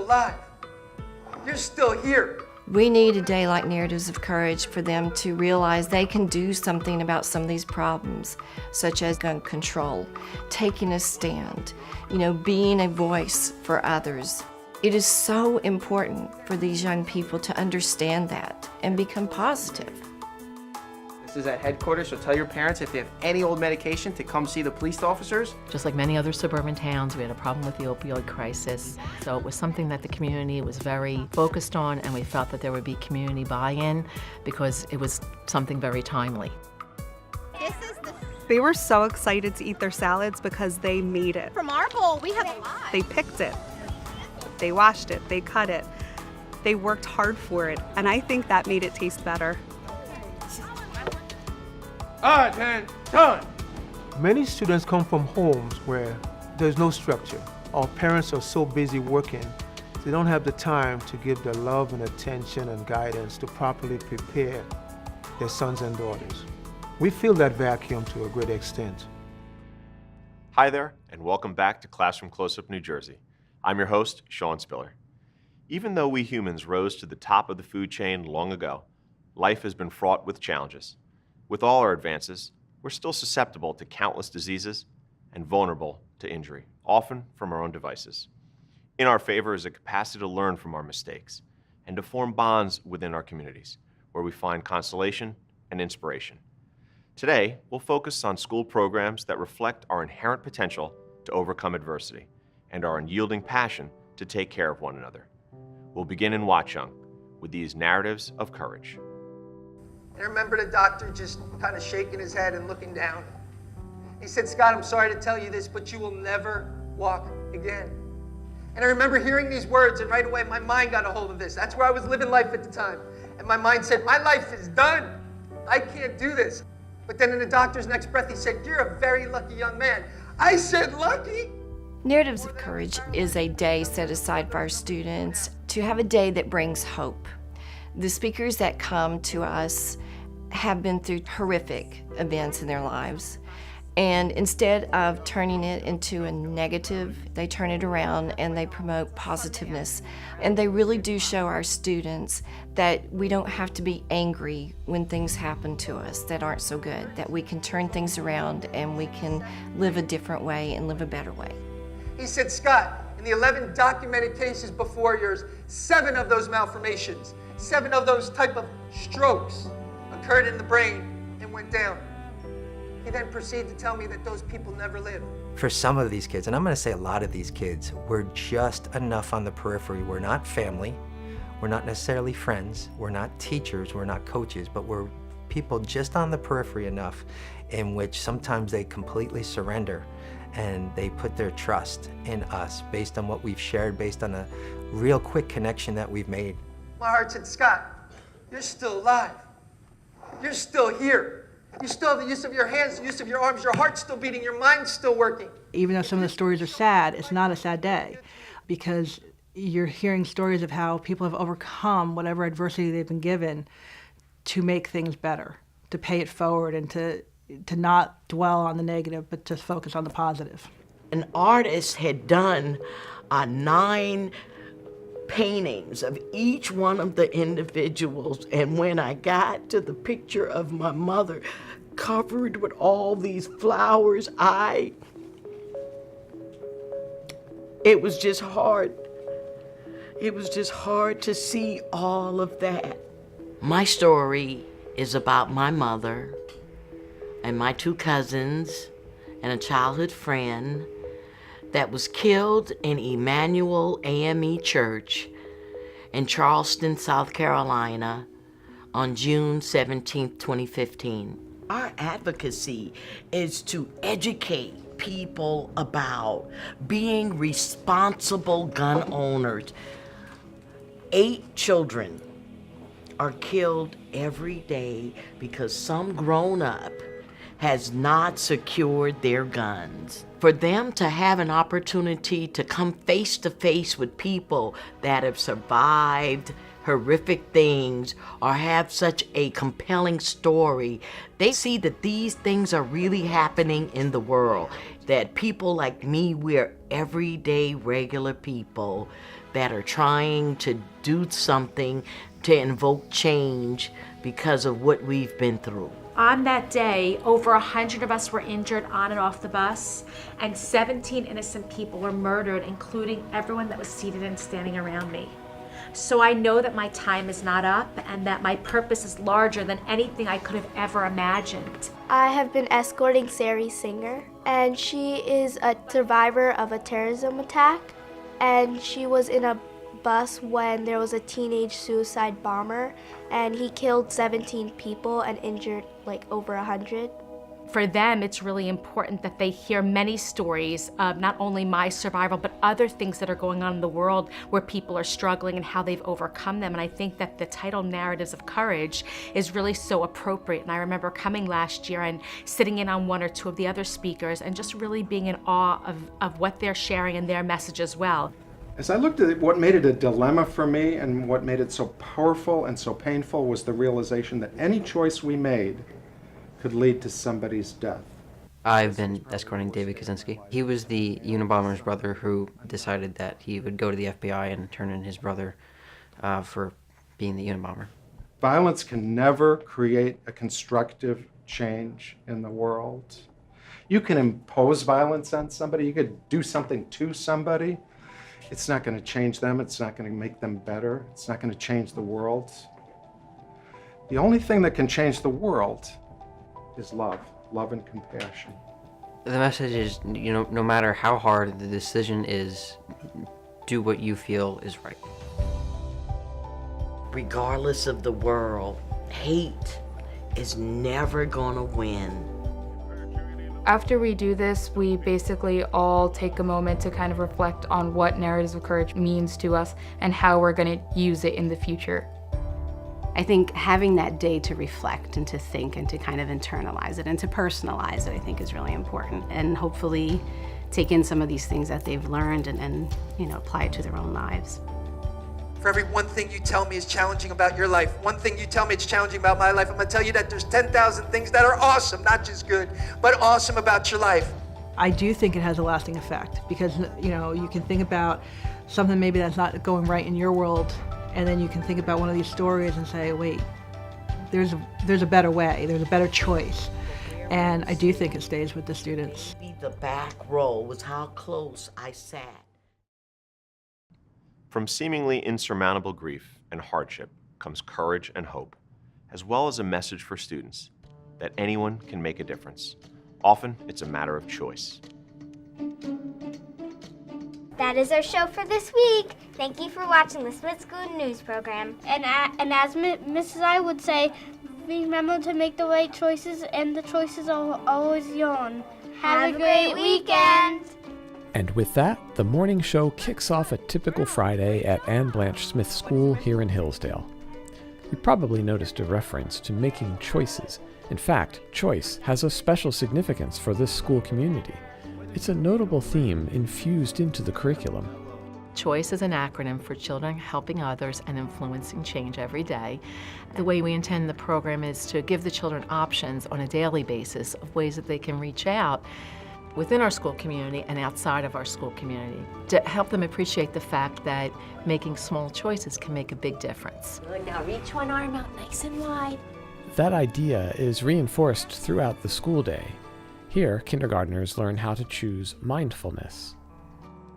still alive. You're still here. We need a day like Narratives of Courage for them to realize they can do something about some of these problems, such as gun control, taking a stand, being a voice for others. It is so important for these young people to understand that and become positive. This is at headquarters, so tell your parents if they have any old medication to come see the police officers. Just like many other suburban towns, we had a problem with the opioid crisis. So it was something that the community was very focused on, and we felt that there would be community buy-in because it was something very timely. They were so excited to eat their salads because they made it. From our bowl, we have a lot. They picked it. They washed it. They cut it. They worked hard for it, and I think that made it taste better. Attention! Many students come from homes where there's no structure. Our parents are so busy working, they don't have the time to give the love and attention and guidance to properly prepare their sons and daughters. We feel that vacuum to a great extent. Hi there, and welcome back to Classroom Close-Up New Jersey. I'm your host, Sean Spiller. Even though we humans rose to the top of the food chain long ago, life has been fraught with challenges. With all our advances, we're still susceptible to countless diseases and vulnerable to injury, often from our own devices. In our favor is a capacity to learn from our mistakes and to form bonds within our communities, where we find consolation and inspiration. Today, we'll focus on school programs that reflect our inherent potential to overcome adversity and our unyielding passion to take care of one another. We'll begin in Watchung with these narratives of courage. And I remember the doctor just kind of shaking his head and looking down. He said, Scott, I'm sorry to tell you this, but you will never walk again. And I remember hearing these words, and right away my mind got a hold of this. That's where I was living life at the time. And my mind said, my life is done. I can't do this. But then in the doctor's next breath, he said, you're a very lucky young man. I said, lucky? Narratives of Courage is a day set aside for our students to have a day that brings hope. The speakers that come to us have been through horrific events in their lives. And instead of turning it into a negative, they turn it around and they promote positiveness. And they really do show our students that we don't have to be angry when things happen to us that aren't so good, that we can turn things around and we can live a different way and live a better way. He said, Scott, in the 11 documented cases before yours, 7 of those malformations, 7 of those type of strokes occurred in the brain and went down. He then proceeded to tell me that those people never lived. For some of these kids, and I'm going to say a lot of these kids, we're just enough on the periphery. We're not family, we're not necessarily friends, we're not teachers, we're not coaches, but we're people just on the periphery enough in which sometimes they completely surrender and they put their trust in us based on what we've shared, based on a real quick connection that we've made. My heart said, Scott, you're still alive. You're still here. You still have the use of your hands, the use of your arms, your heart's still beating, your mind's still working. Even though some of the stories are sad, it's not a sad day because you're hearing stories of how people have overcome whatever adversity they've been given to make things better, to pay it forward and to not dwell on the negative, but to focus on the positive. An artist had done 9 paintings of each one of the individuals, and when I got to the picture of my mother covered with all these flowers, it was just hard. It was just hard to see all of that. My story is about my mother and my 2 cousins and a childhood friend that was killed in Emmanuel AME Church in Charleston, South Carolina on June 17, 2015. Our advocacy is to educate people about being responsible gun owners. 8 children are killed every day because some grown-up has not secured their guns. For them to have an opportunity to come face to face with people that have survived horrific things or have such a compelling story, they see that these things are really happening in the world, that people like me, we're everyday regular people better, trying to do something to invoke change because of what we've been through. On that day, over 100 of us were injured on and off the bus, and 17 innocent people were murdered, including everyone that was seated and standing around me. So I know that my time is not up and that my purpose is larger than anything I could have ever imagined. I have been escorting Shari Singer, and she is a survivor of a terrorism attack, and she was in a bus when there was a teenage suicide bomber, and he killed 17 people and injured like over 100. For them, it's really important that they hear many stories of not only my survival, but other things that are going on in the world where people are struggling and how they've overcome them. And I think that the title Narratives of Courage is really so appropriate. And I remember coming last year and sitting in on one or two of the other speakers and just really being in awe of what they're sharing and their message as well. As I looked at it, what made it a dilemma for me and what made it so powerful and so painful was the realization that any choice we made could lead to somebody's death. I've been escorting David Kaczynski. He was the Unabomber's brother who decided that he would go to the FBI and turn in his brother for being the Unabomber. Violence can never create a constructive change in the world. You can impose violence on somebody, you could do something to somebody. It's not going to change them, it's not going to make them better, it's not going to change the world. The only thing that can change the world is love and compassion. The message is, no matter how hard the decision is, do what you feel is right. Regardless of the world, hate is never gonna win. After we do this, we basically all take a moment to kind of reflect on what Narratives of Courage means to us and how we're gonna use it in the future. I think having that day to reflect and to think and to kind of internalize it and to personalize it, I think is really important. And hopefully take in some of these things that they've learned and apply it to their own lives. For every one thing you tell me is challenging about your life, one thing you tell me it's challenging about my life, I'm gonna tell you that there's 10,000 things that are awesome, not just good, but awesome about your life. I do think it has a lasting effect because, you can think about something maybe that's not going right in your world, and then you can think about one of these stories and say, wait, there's a better way, there's a better choice. And I do think it stays with the students. The back row was how close I sat. From seemingly insurmountable grief and hardship comes courage and hope, as well as a message for students that anyone can make a difference. Often, it's a matter of choice. That is our show for this week. Thank you for watching the Smith School News program. And as Mrs. I would say, remember to make the right choices, and the choices are always your own. Have a great weekend. And with that, the morning show kicks off a typical Friday at Anne Blanche Smith School here in Hillsdale. You probably noticed a reference to making choices. In fact, choice has a special significance for this school community. It's a notable theme infused into the curriculum. CHOICE is an acronym for Children Helping Others and Influencing Change Every Day. The way we intend the program is to give the children options on a daily basis of ways that they can reach out within our school community and outside of our school community to help them appreciate the fact that making small choices can make a big difference. Now reach one arm out nice and wide. That idea is reinforced throughout the school day. Here, kindergartners learn how to choose mindfulness.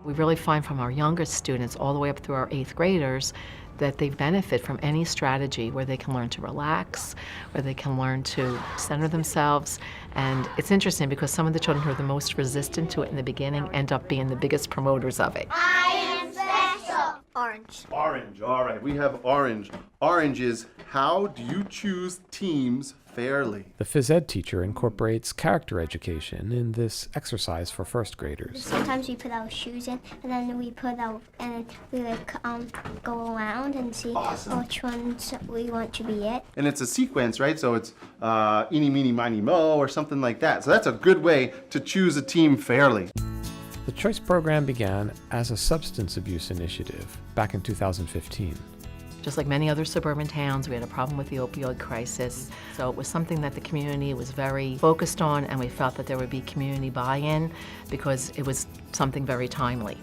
We really find from our youngest students all the way up through our 8th graders that they benefit from any strategy where they can learn to relax, where they can learn to center themselves. And it's interesting because some of the children who are the most resistant to it in the beginning end up being the biggest promoters of it. I am special. Orange. Orange, all right, we have orange. Orange is how do you choose teams fairly? The phys ed teacher incorporates character education in this exercise for first graders. Sometimes we put our shoes in, and then we go around and see which ones we want to be it. And it's a sequence, right? So it's eeny, meeny, miny, mo, or something like that. So that's a good way to choose a team fairly. The CHOICE program began as a substance abuse initiative back in 2015. Just like many other suburban towns, we had a problem with the opioid crisis. So it was something that the community was very focused on, and we felt that there would be community buy-in because it was something very timely.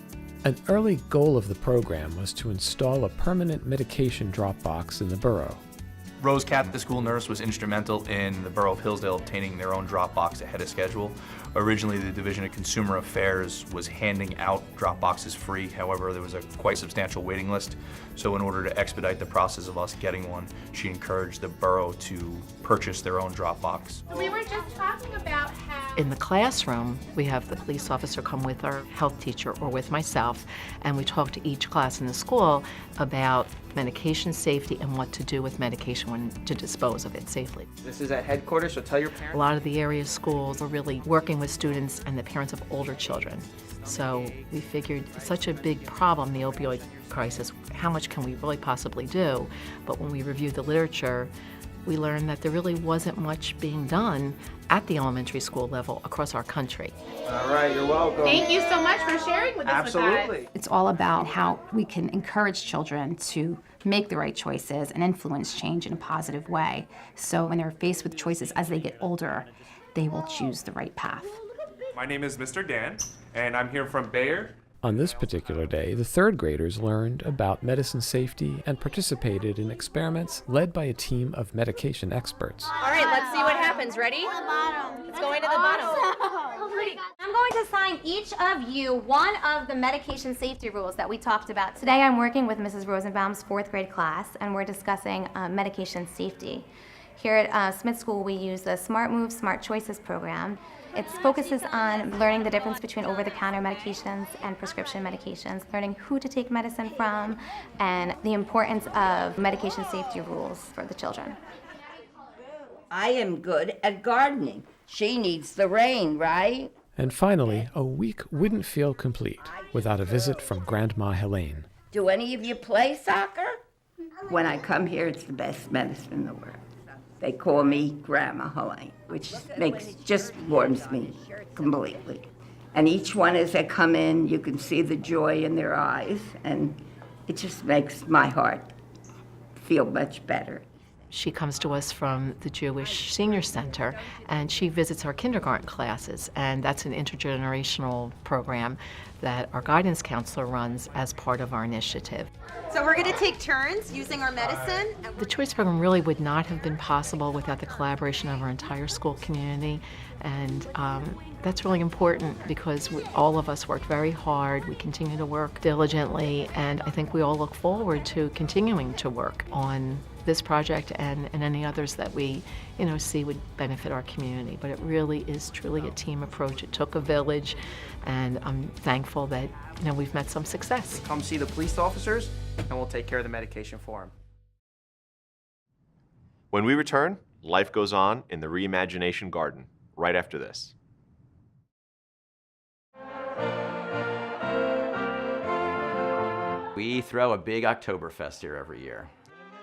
An early goal of the program was to install a permanent medication drop box in the borough. Rose Catton, the school nurse, was instrumental in the borough of Hillsdale obtaining their own drop box ahead of schedule. Originally, the Division of Consumer Affairs was handing out drop boxes free. However, there was a quite substantial waiting list. So in order to expedite the process of us getting one, she encouraged the borough to purchase their own drop box. We were just talking about how In the classroom, we have the police officer come with our health teacher or with myself, and we talk to each class in the school about medication safety and what to do with medication when to dispose of it safely. This is at headquarters, so tell your parents. A lot of the area schools are really working with students and the parents of older children. So we figured it's such a big problem, the opioid crisis, how much can we really possibly do? But when we reviewed the literature, we learned that there really wasn't much being done at the elementary school level across our country. All right, you're welcome. Thank you so much for sharing with us. Absolutely. It's all about how we can encourage children to make the right choices and influence change in a positive way. So when they're faced with choices as they get older, they will choose the right path. My name is Mr. Dan, and I'm here from Bayer. On this particular day, the third graders learned about medicine safety and participated in experiments led by a team of medication experts. All right, let's see what happens. Ready? It's going to the bottom. I'm going to assign each of you one of the medication safety rules that we talked about. Today I'm working with Mrs. Rosenbaum's 4th grade class, and we're discussing medication safety. Here at Smith School, we use the Smart Moves, Smart Choices program. It focuses on learning the difference between over-the-counter medications and prescription medications, learning who to take medicine from, and the importance of medication safety rules for the children. I am good at gardening. She needs the rain, right? And finally, a week wouldn't feel complete without a visit from Grandma Helene. Do any of you play soccer? When I come here, it's the best medicine in the world. They call me Grandma Helene, which just warms me completely. And each one as they come in, you can see the joy in their eyes, and it just makes my heart feel much better. She comes to us from the Jewish Senior Center, and she visits our kindergarten classes, and that's an intergenerational program that our guidance counselor runs as part of our initiative. So we're going to take turns using our medicine. The choice program really would not have been possible without the collaboration of our entire school community, and that's really important because all of us worked very hard. We continue to work diligently, and I think we all look forward to continuing to work on this project and any others that we see would benefit our community. But it really is truly a team approach. It took a village, and I'm thankful that we've met some success. Come see the police officers, and we'll take care of the medication for them. When we return, life goes on in the Reimagination Garden, right after this. We throw a big Oktoberfest here every year.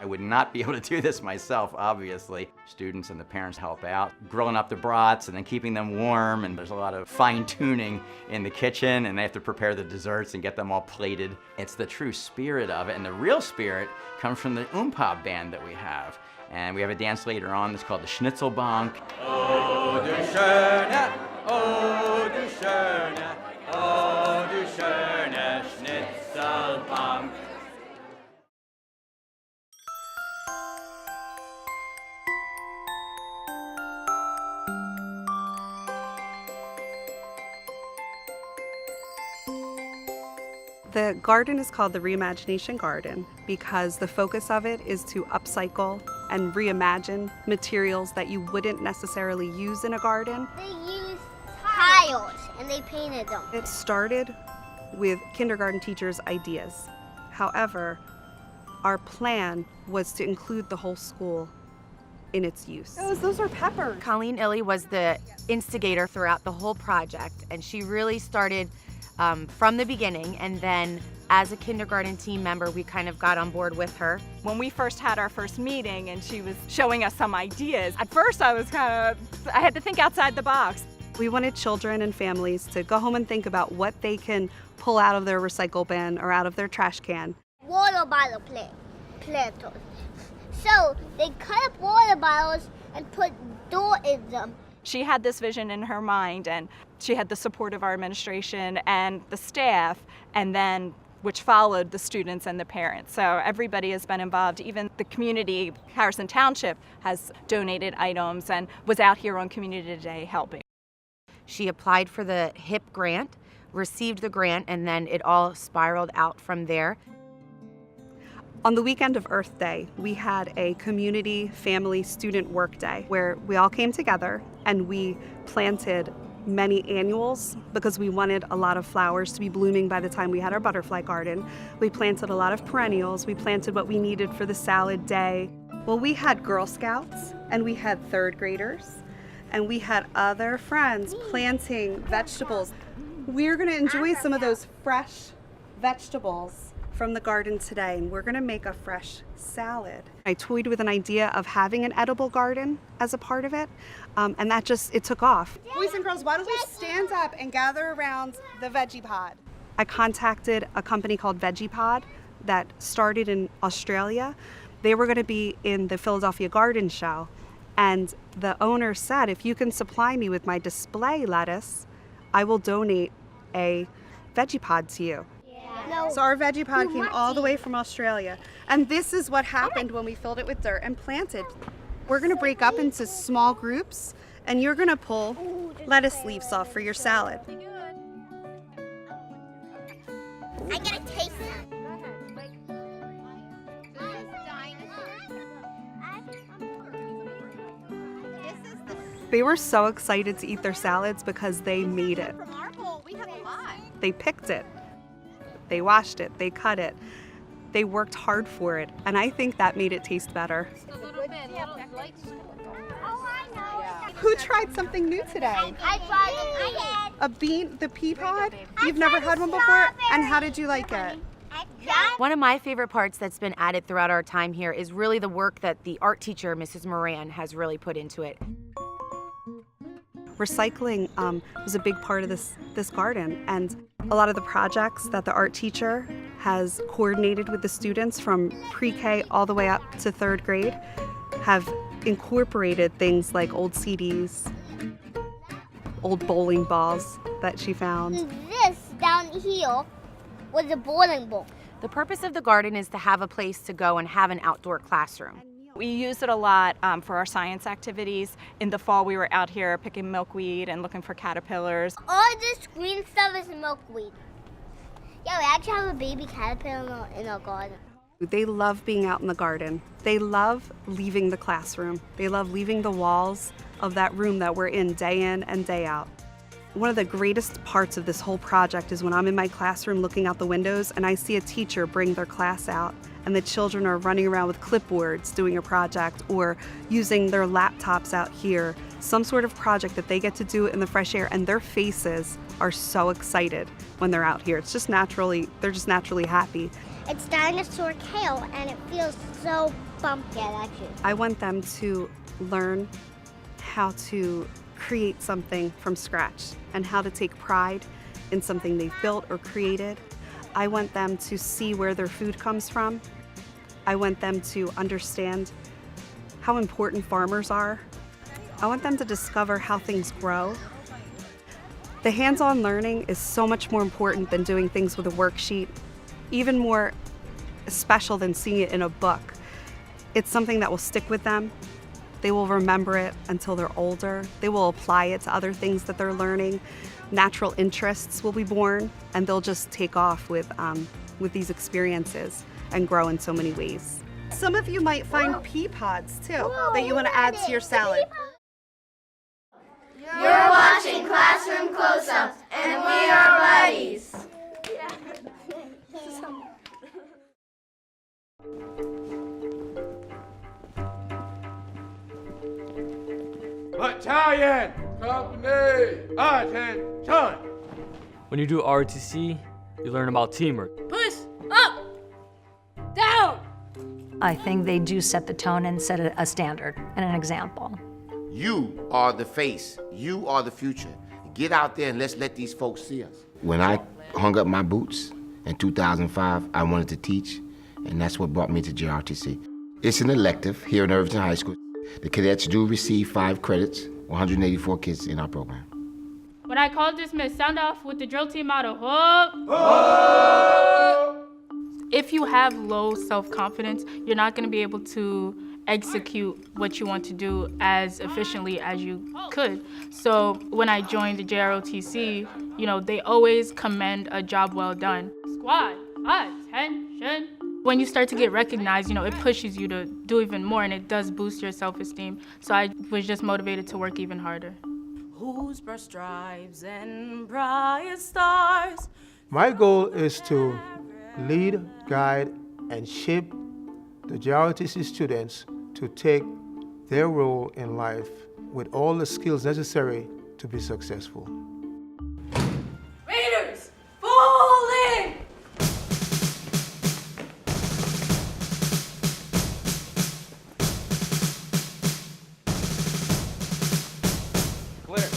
I would not be able to do this myself, obviously. Students and the parents help out, grilling up the brats and then keeping them warm, and there's a lot of fine-tuning in the kitchen, and they have to prepare the desserts and get them all plated. It's the true spirit of it, and the real spirit comes from the Oompa band that we have. And we have a dance later on that's called the Schnitzelbank. Oh, du schöne, oh, du schöne, oh, du schöne Schnitzelbank. The garden is called the Reimagination Garden because the focus of it is to upcycle and reimagine materials that you wouldn't necessarily use in a garden. They used tiles and they painted them. It started with kindergarten teachers' ideas. However, our plan was to include the whole school in its use. Those are peppers. Colleen Illy was the instigator throughout the whole project, and she really started from the beginning, and then as a kindergarten team member, we kind of got on board with her. When we first had our first meeting and she was showing us some ideas, at first I had to think outside the box. We wanted children and families to go home and think about what they can pull out of their recycle bin or out of their trash can. Water bottle planters. So they cut up water bottles and put door in them. She had this vision in her mind, and she had the support of our administration and the staff, and then which followed the students and the parents. So everybody has been involved. Even the community, Harrison Township, has donated items and was out here on Community Day helping. She applied for the HIP grant, received the grant, and then it all spiraled out from there. On the weekend of Earth Day, we had a community family student work day where we all came together and we planted many annuals because we wanted a lot of flowers to be blooming by the time we had our butterfly garden. We planted a lot of perennials. We planted what we needed for the salad day. Well, we had Girl Scouts and we had third graders and we had other friends planting vegetables. We're going to enjoy some of those fresh vegetables from the garden today, and we're gonna make a fresh salad. I toyed with an idea of having an edible garden as a part of it, and that it took off. Boys and girls, why don't we stand up and gather around the Veggie Pod? I contacted a company called Veggie Pod that started in Australia. They were gonna be in the Philadelphia Garden Show, and the owner said, if you can supply me with my display lettuce, I will donate a Veggie Pod to you. So our Veggie Pod came all the way from Australia. And this is what happened when we filled it with dirt and planted. We're gonna break up into small groups and you're gonna pull lettuce leaves off for your salad. I gotta taste it. They were so excited to eat their salads because they made it. They picked it. They washed it, they cut it, they worked hard for it, and I think that made it taste better. Who tried something new today? I A bean, the pea pod? You've never had one before? And how did you like it? One of my favorite parts that's been added throughout our time here is really the work that the art teacher, Mrs. Moran, has really put into it. Recycling was a big part of this garden, and a lot of the projects that the art teacher has coordinated with the students from pre-K all the way up to third grade have incorporated things like old CDs, old bowling balls that she found. This down here was a bowling ball. The purpose of the garden is to have a place to go and have an outdoor classroom. We use it a lot for our science activities. In the fall, we were out here picking milkweed and looking for caterpillars. All this green stuff is milkweed. Yeah, we actually have a baby caterpillar in our garden. They love being out in the garden. They love leaving the classroom. They love leaving the walls of that room that we're in and day out. One of the greatest parts of this whole project is when I'm in my classroom looking out the windows and I see a teacher bring their class out and the children are running around with clipboards doing a project or using their laptops out here, some sort of project that they get to do in the fresh air, and their faces are so excited when they're out here. They're just naturally happy. It's dinosaur kale and it feels so bumpy, actually. I want them to learn how to create something from scratch and how to take pride in something they've built or created. I want them to see where their food comes from. I want them to understand how important farmers are. I want them to discover how things grow. The hands-on learning is so much more important than doing things with a worksheet, even more special than seeing it in a book. It's something that will stick with them. They will remember it until they're older. They will apply it to other things that they're learning. Natural interests will be born, and they'll just take off with these experiences and grow in so many ways. Some of you might find pea pods too that you want to add to your salad. You're watching Classroom Close-Ups, and we are buddies. Battalion! Company! Attention! When you do ROTC, you learn about teamwork. Push up, down. I think they do set the tone and set a standard and an example. You are the face. You are the future. Get out there and let's let these folks see us. When I hung up my boots in 2005, I wanted to teach, and that's what brought me to JRTC. It's an elective here in Irvington High School. The cadets do receive 5 credits 184 kids in our program. When I call dismiss, sound off with the drill team motto. Hope! If you have low self-confidence, you're not going to be able to execute what you want to do as efficiently as you could. So when I joined the JROTC, they always commend a job well done. Squad, attention. When you start to get recognized, it pushes you to do even more, and it does boost your self-esteem. So I was just motivated to work even harder. Whose brush stripes and bright stars. My goal is to lead, guide, and shape the JROTC students to take their role in life with all the skills necessary to be successful. Raiders, fall in! Clear.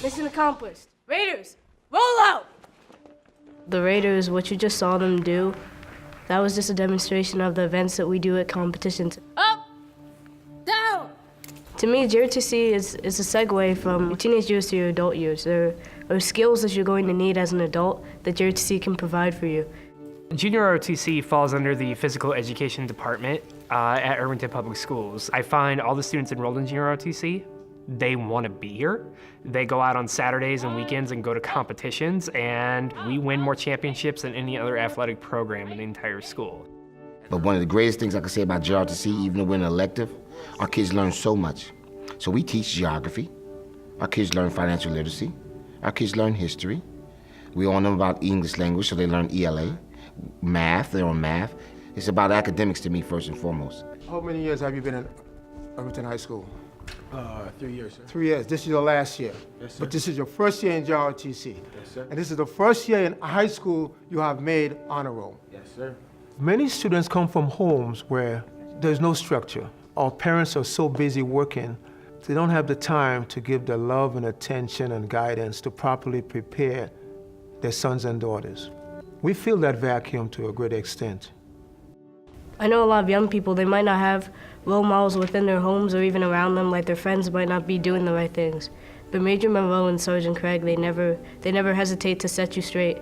Mission accomplished. Raiders, roll out! The Raiders, what you just saw them do, that was just a demonstration of the events that we do at competitions. Up, down. To me, JROTC is a segue from your teenage years to your adult years. There are skills that you're going to need as an adult that JROTC can provide for you. Junior ROTC falls under the physical education department at Irvington Public Schools. I find all the students enrolled in Junior ROTC, they want to be here. They go out on Saturdays and weekends and go to competitions, and we win more championships than any other athletic program in the entire school. But one of the greatest things I can say about JROTC, even though we're an elective, our kids learn so much. So we teach geography, our kids learn financial literacy, our kids learn history. We all know about English language, so they learn ELA. Math, they're on math. It's about academics to me first and foremost. How many years have you been in Irvington High School? 3 years, sir. 3 years. This is your last year. Yes, sir. But this is your first year in JROTC. Yes, sir. And this is the first year in high school you have made honor roll. Yes, sir. Many students come from homes where there's no structure. Our parents are so busy working, they don't have the time to give the love and attention and guidance to properly prepare their sons and daughters. We feel that vacuum to a great extent. I know a lot of young people, they might not have role models within their homes or even around them, like their friends might not be doing the right things. But Major Monroe and Sergeant Craig, they never hesitate to set you straight.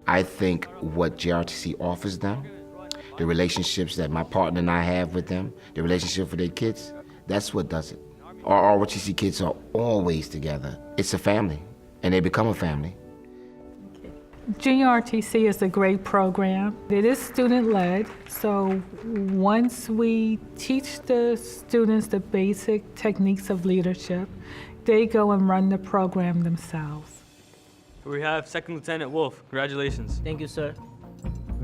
I think what JROTC offers them, the relationships that my partner and I have with them, the relationship with their kids, that's what does it. Our ROTC kids are always together. It's a family, and they become a family. Junior RTC is a great program. It is student-led, so once we teach the students the basic techniques of leadership, they go and run the program themselves. We have Second Lieutenant Wolf. Congratulations. Thank you, sir.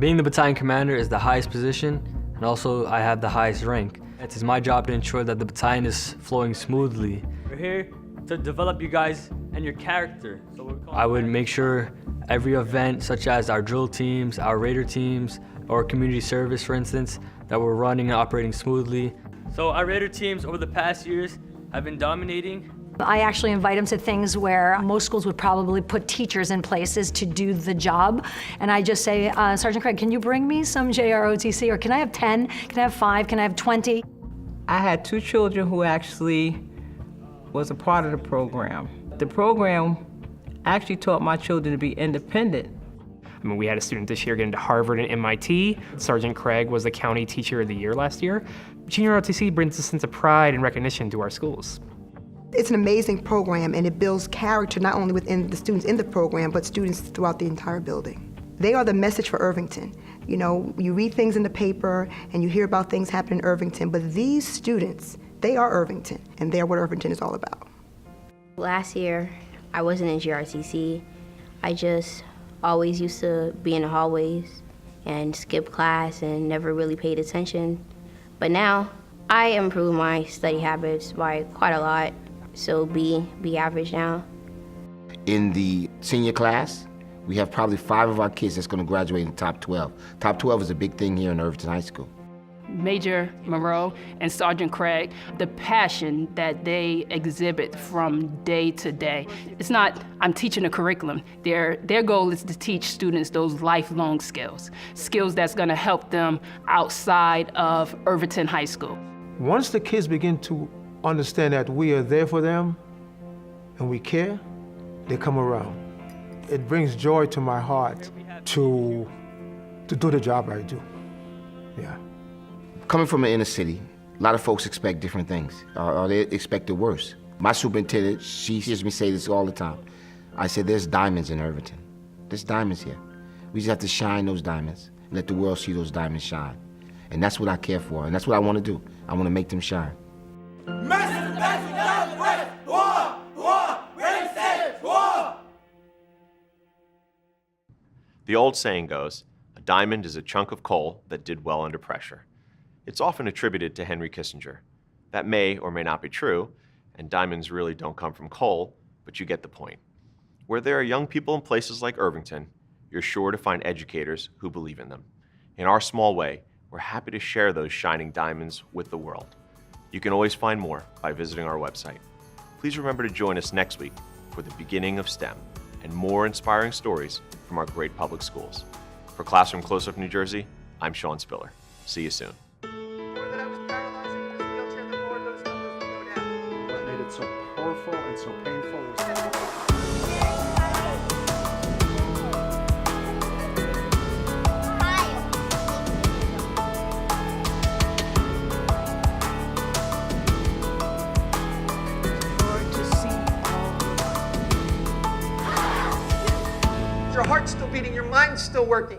Being the battalion commander is the highest position, and also I have the highest rank. It is my job to ensure that the battalion is flowing smoothly. We're here to develop you guys and your character. So I would make sure every event, such as our drill teams, our raider teams, or community service, for instance, that we're running and operating smoothly. So our raider teams over the past years have been dominating. I actually invite them to things where most schools would probably put teachers in places to do the job. And I just say, Sergeant Craig, can you bring me some JROTC? Or can I have 10? Can I have 5? Can I have 20? I had 2 children who actually was a part of the program. The program actually taught my children to be independent. I mean, we had a student this year get into Harvard and MIT. Sergeant Craig was the County Teacher of the Year last year. Junior ROTC brings a sense of pride and recognition to our schools. It's an amazing program, and it builds character not only within the students in the program, but students throughout the entire building. They are the message for Irvington. You know, you read things in the paper and you hear about things happening in Irvington, but these students, they are Irvington, and they're what Irvington is all about. Last year, I wasn't in GRCC. I just always used to be in the hallways and skip class and never really paid attention. But now, I improved my study habits by quite a lot, so be average now. In the senior class, we have probably 5 of our kids that's going to graduate in the top 12. Top 12 is a big thing here in Irvington High School. Major Monroe and Sergeant Craig, the passion that they exhibit from day to day. It's not, I'm teaching a curriculum. Their goal is to teach students those lifelong skills that's gonna help them outside of Irvington High School. Once the kids begin to understand that we are there for them and we care, they come around. It brings joy to my heart to do the job I do. Yeah. Coming from an inner city, a lot of folks expect different things, or they expect the worst. My superintendent, she hears me say this all the time. I said, there's diamonds in Irvington. There's diamonds here. We just have to shine those diamonds, let the world see those diamonds shine. And that's what I care for, and that's what I want to do. I want to make them shine. The old saying goes, a diamond is a chunk of coal that did well under pressure. It's often attributed to Henry Kissinger. That may or may not be true, and diamonds really don't come from coal, but you get the point. Where there are young people in places like Irvington, you're sure to find educators who believe in them. In our small way, we're happy to share those shining diamonds with the world. You can always find more by visiting our website. Please remember to join us next week for the beginning of STEM and more inspiring stories from our great public schools. For Classroom Close-Up New Jersey, I'm Sean Spiller. See you soon. What made it so powerful and so painful was your heart's still beating, your mind's still working.